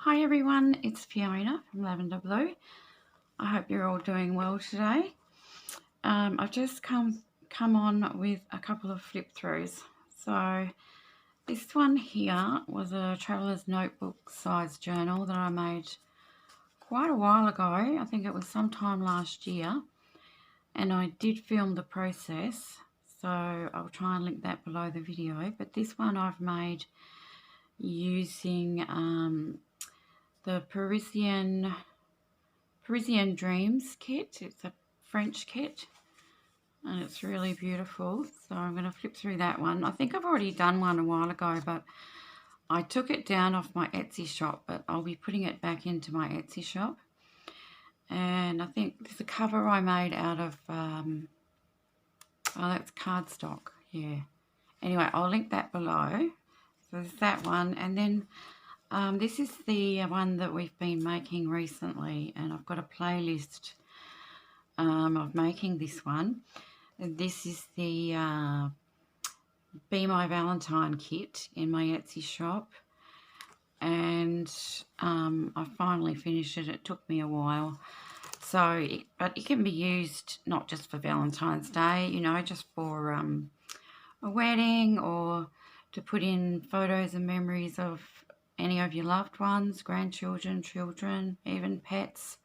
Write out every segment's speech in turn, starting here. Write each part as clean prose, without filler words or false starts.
Hi everyone, it's Fiona from Lavender Blue. I hope you're all doing well today. I've just come on with a couple of flip throughs. So this one here was a traveller's notebook size journal that I made quite a while ago. I think it was sometime last year, and I did film the process, so I'll try and link that below the video. But this one I've made using the Parisian Dreams Kit. It's a French kit and it's really beautiful. So I'm going to flip through that one. I think I've already done one a while ago, but I took it down off my Etsy shop, but I'll be putting it back into my Etsy shop. And I think there's a cover I made out of, oh, that's cardstock, yeah. Anyway, I'll link that below. So there's that one, and then this is the one that we've been making recently, and I've got a playlist of making this one. And this is the My Valentine Kit in my Etsy shop, and I finally finished it. It took me a while. So, but it can be used not just for Valentine's Day, you know, just for a wedding, or to put in photos and memories of any of your loved ones, grandchildren, children, even pets.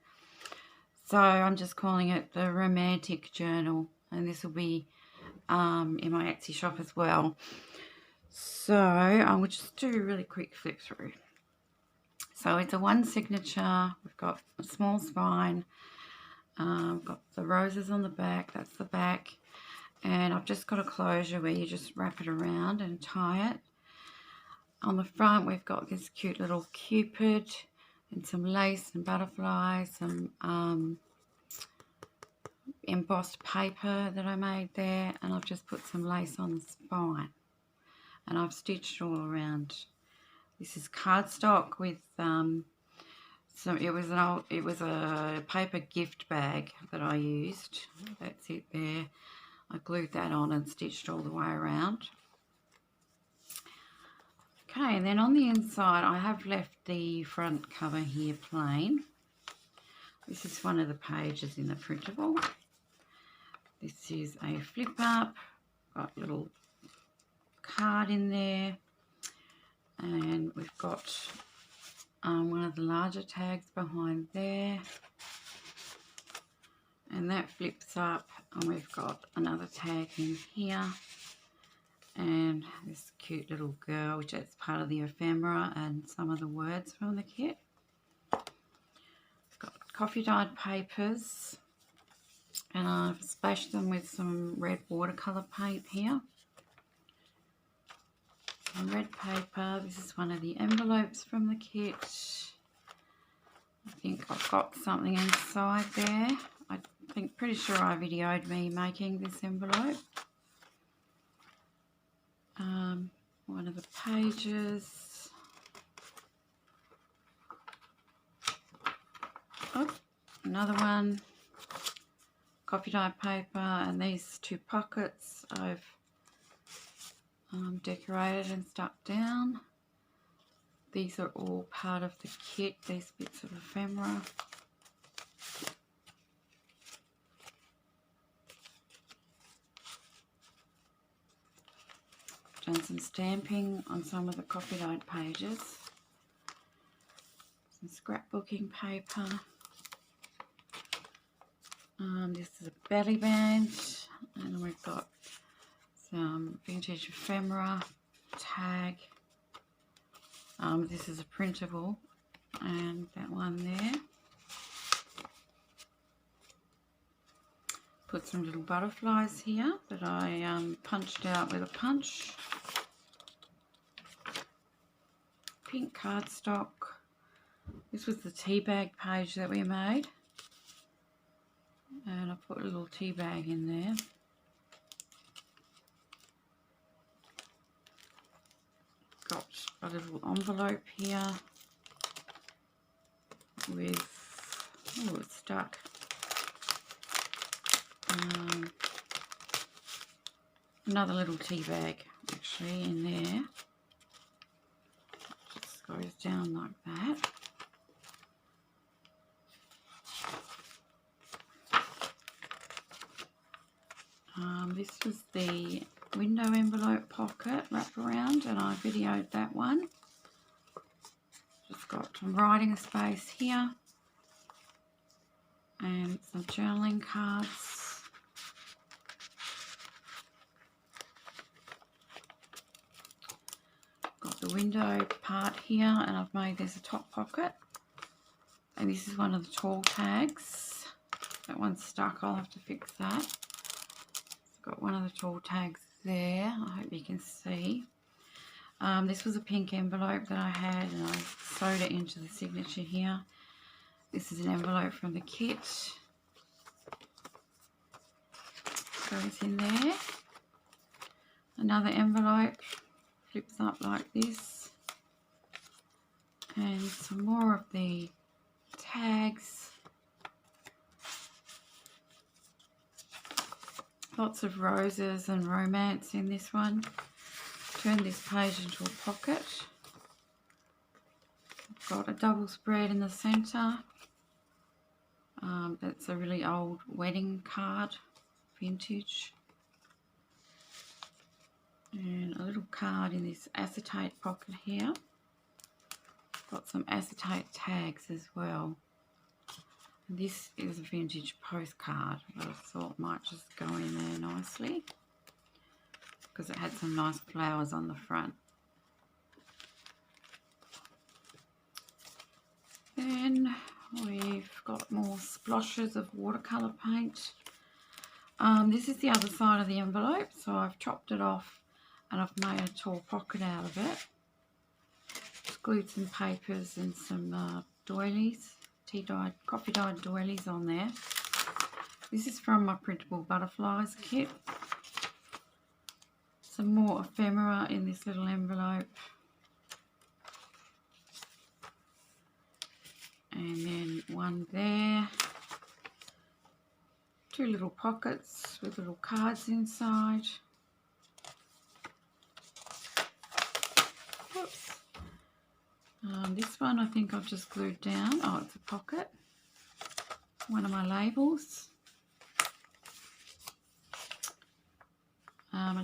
So I'm just calling it the Romantic Journal, and this will be in my Etsy shop as well. So I will just do a really quick flip through. So it's a one signature. We've got a small spine. Got the roses on the back. That's the back. And I've just got a closure where you just wrap it around and tie it. On the front, we've got this cute little Cupid and some lace and butterflies, some embossed paper that I made there, and I've just put some lace on the spine, and I've stitched all around. This is cardstock with it was a paper gift bag that I used. That's it there. I glued that on and stitched all the way around. Okay, and then on the inside, I have left the front cover here plain. This is one of the pages in the printable. This is a flip up, got a little card in there, and we've got one of the larger tags behind there, and that flips up, and we've got another tag in here, and this cute little girl, which is part of the ephemera and some of the words from the kit. It's got coffee dyed papers, and I've splashed them with some red watercolour paint here. Some red paper. This is one of the envelopes from the kit. I think I've got something inside there. I think pretty sure I videoed me making this envelope. One of the pages. Oh, another one. Coffee dyed paper, and these two pockets I've decorated and stuck down. These are all part of the kit, these bits of ephemera. Done some stamping on some of the coffee dyed pages. Some scrapbooking paper. This is a belly band, and we've got some vintage ephemera tag. This is a printable, and that one there. Put some little butterflies here that I punched out with a punch. Pink cardstock. This was the tea bag page that we made, and I put a little tea bag in there. Got a little envelope here with, oh, it's stuck. Another little tea bag actually in there. Just goes down like that. This was the window envelope pocket wraparound, and I videoed that one. Just got some writing space here and some journaling cards. Got the window part here, and I've made this a top pocket. And this is one of the tall tags. That one's stuck, I'll have to fix that. Got one of the tall tags there, I hope you can see. This was a pink envelope that I had, and I sewed it into the signature here. This is an envelope from the kit. Goes in there. Another envelope, flips up like this. And some more of the tags. Lots of roses and romance in this one. Turn this page into a pocket. I've got a double spread in the centre. That's a really old wedding card, vintage. And a little card in this acetate pocket here. Got some acetate tags as well. And this is a vintage postcard that I thought might just go in there nicely, because it had some nice flowers on the front. Then we've got more splotches of watercolour paint. This is the other side of the envelope, so I've chopped it off and I've made a tall pocket out of it. Just glued some papers and some doilies, tea-dyed, coffee-dyed doilies on there. This is from my printable butterflies kit. Some more ephemera in this little envelope. And then one there. Two little pockets with little cards inside. Whoops. This one I think I've just glued down. Oh, it's a pocket. One of my labels.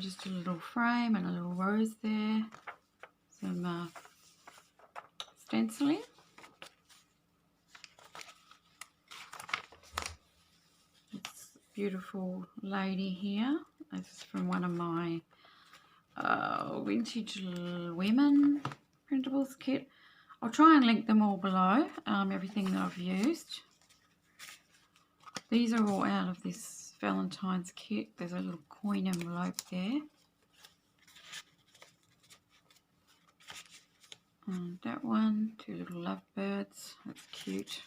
Just a little frame and a little rose there. Some stenciling. This beautiful lady here. This is from one of my vintage women printables kit. I'll try and link them all below, everything that I've used. These are all out of this Valentine's kit. There's a little coin envelope there. And that one, two little lovebirds. That's cute.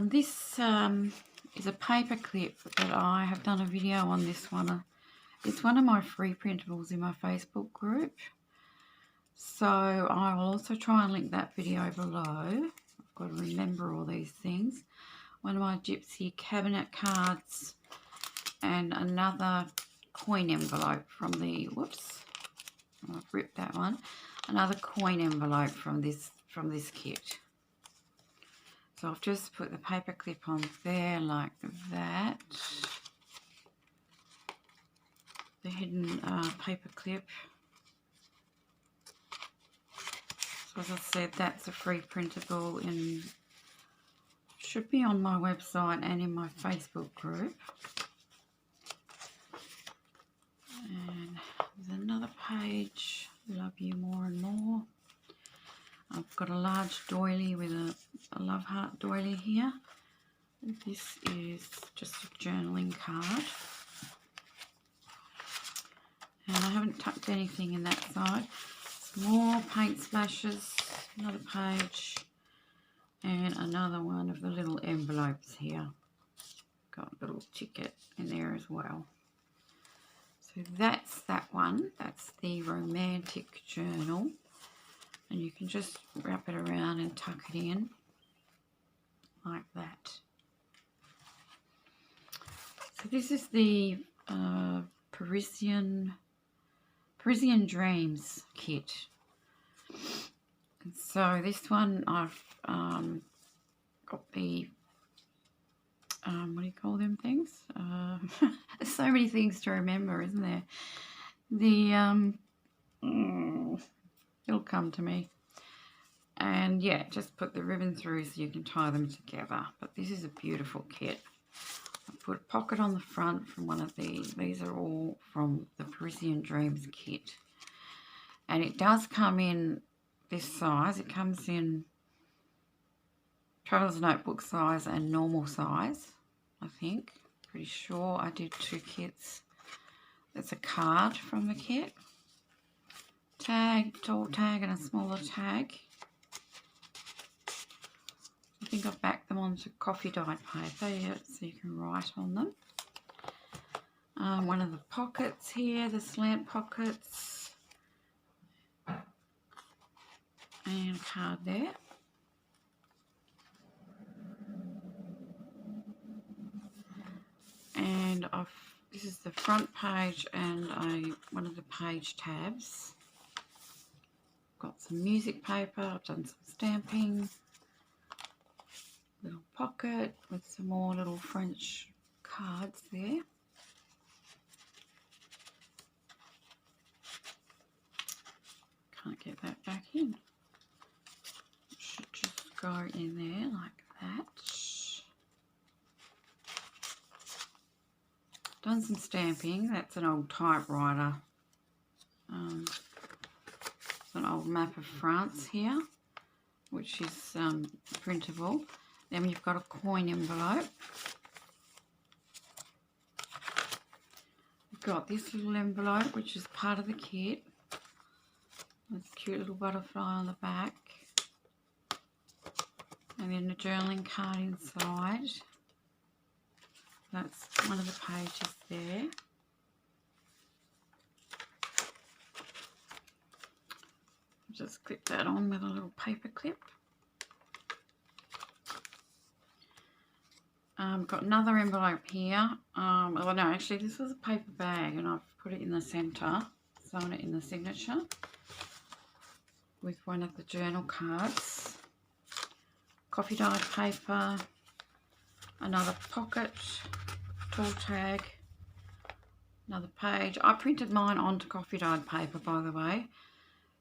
This is a paper clip that I have done a video on this one. It's one of my free printables in my Facebook group. So I will also try and link that video below. I've got to remember all these things. One of my gypsy cabinet cards and another coin envelope from the, whoops, I've ripped that one. Another coin envelope from this kit. So I've just put the paper clip on there like that. The hidden paper clip. So as I said, that's a free printable and should be on my website and in my Facebook group. And there's another page, Love You More and More. I've got a large doily with a love heart doily here. This is just a journaling card. And I haven't tucked anything in that side. Some more paint splashes, another page, and another one of the little envelopes here. Got a little ticket in there as well. So that's that one. That's the romantic journal. And you can just wrap it around and tuck it in like that. So this is the Parisian Dreams Kit. And so this one I've got the what do you call them things? There's so many things to remember, isn't there? The, it'll come to me. And yeah, just put the ribbon through so you can tie them together. But this is a beautiful kit. I put a pocket on the front from one of these. These are all from the Parisian Dreams Kit. And it does come in this size. It comes in Traveler's Notebook size and normal size, I think. Pretty sure I did 2 kits. There's a card from the kit. Tag, tall tag and a smaller tag. I think I've backed them onto coffee dyed paper, yeah, so you can write on them. One of the pockets here, the slant pockets. And a card there. And this is the front page and one of the page tabs. Got some music paper, I've done some stamping. Little pocket with some more little French cards there. Can't get that back in. It should just go in there like that. Done some stamping. That's an old typewriter. It's an old map of France here, which is printable. Then you've got a coin envelope. You've got this little envelope, which is part of the kit. There's a cute little butterfly on the back. And then a journaling card inside. That's one of the pages there. Just clip that on with a little paper clip. Got another envelope here. Oh no, actually this was a paper bag and I've put it in the centre, sewn it in the signature with one of the journal cards. Coffee dyed paper, another pocket, tall tag, another page. I printed mine onto coffee dyed paper, by the way.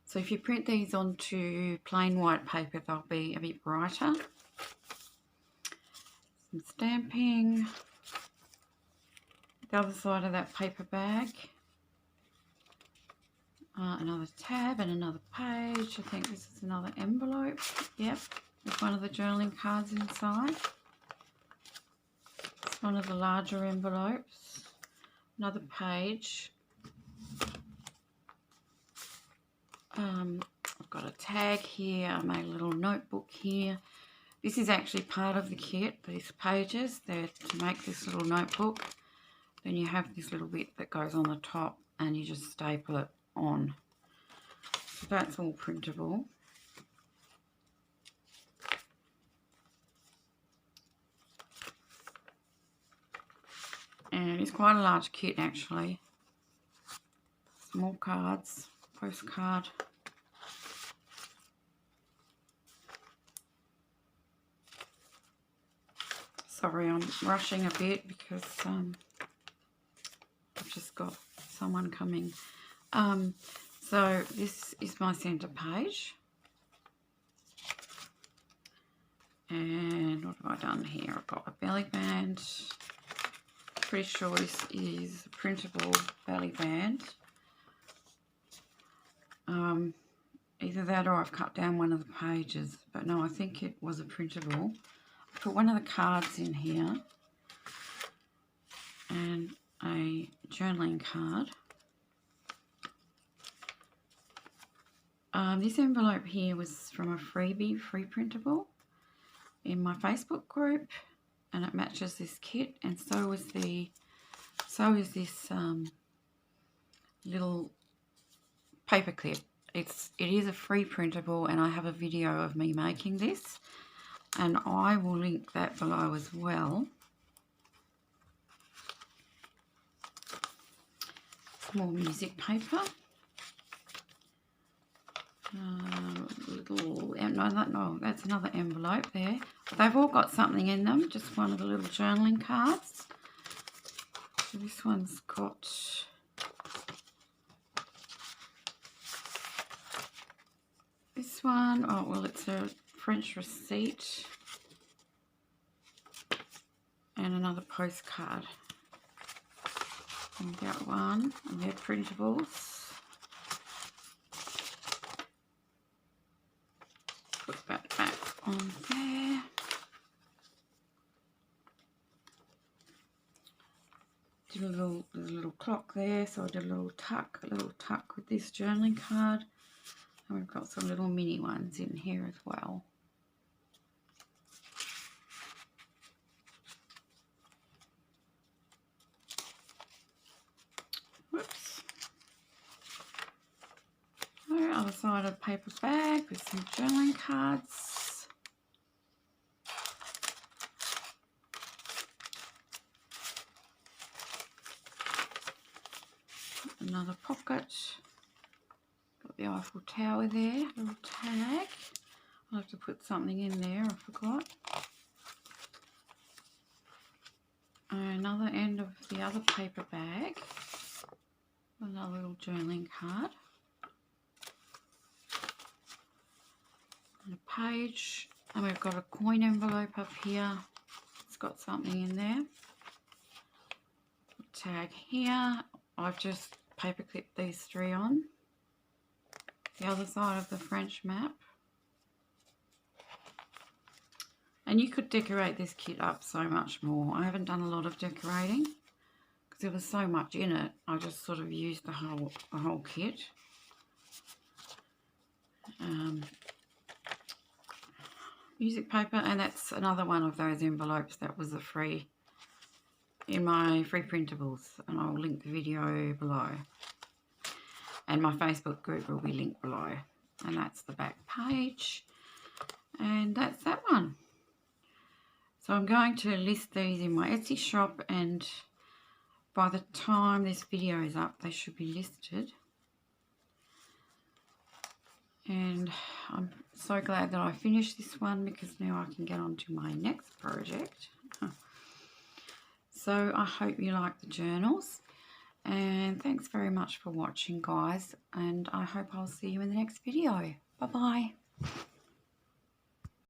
So if you print these onto plain white paper, they'll be a bit brighter. Some stamping. The other side of that paper bag. Another tab and another page. I think this is another envelope. Yep, with one of the journaling cards inside. It's one of the larger envelopes. Another page. I've got a tag here. I made a little notebook here. This is actually part of the kit, these pages. They're to make this little notebook. Then you have this little bit that goes on the top and you just staple it on. So that's all printable. And it's quite a large kit actually. Small cards, postcard. Sorry, I'm rushing a bit because I've just got someone coming. So this is my centre page. And what have I done here? I've got a belly band. Pretty sure this is a printable belly band. Either that or I've cut down one of the pages. But no, I think it was a printable. Put one of the cards in here and a journaling card. This envelope here was from a freebie, free printable in my Facebook group, and it matches this kit, and so is this little paper clip. It is a free printable, and I have a video of me making this. And I will link that below as well. Some more music paper. little, no, that's another envelope there. They've all got something in them, just one of the little journaling cards. So this one's got this one. Oh, well, it's a French receipt and another postcard. And that one, and they're printables. Put that back on there. Did a little clock there, so I did a little tuck with this journaling card. And we've got some little mini ones in here as well. Whoops. So, other side of paper bag with some journaling cards. Another pocket. Got the Eiffel Tower there, little tag. I'll have to put something in there, I forgot. Another end of the other paper bag. Another little journaling card. And a page. And we've got a coin envelope up here. It's got something in there. A tag here. I've just paper clipped these three on. The other side of the French map. And you could decorate this kit up so much more. I haven't done a lot of decorating because there was so much in it. I just sort of used the whole kit. Music paper, and that's another one of those envelopes that was a free in my free printables, and I'll link the video below. And my Facebook group will be linked below. And that's the back page. And that's that one. So I'm going to list these in my Etsy shop, and by the time this video is up, they should be listed. And I'm so glad that I finished this one, because now I can get on to my next project. So I hope you like the journals. And thanks very much for watching, guys. And I hope I'll see you in the next video. Bye-bye.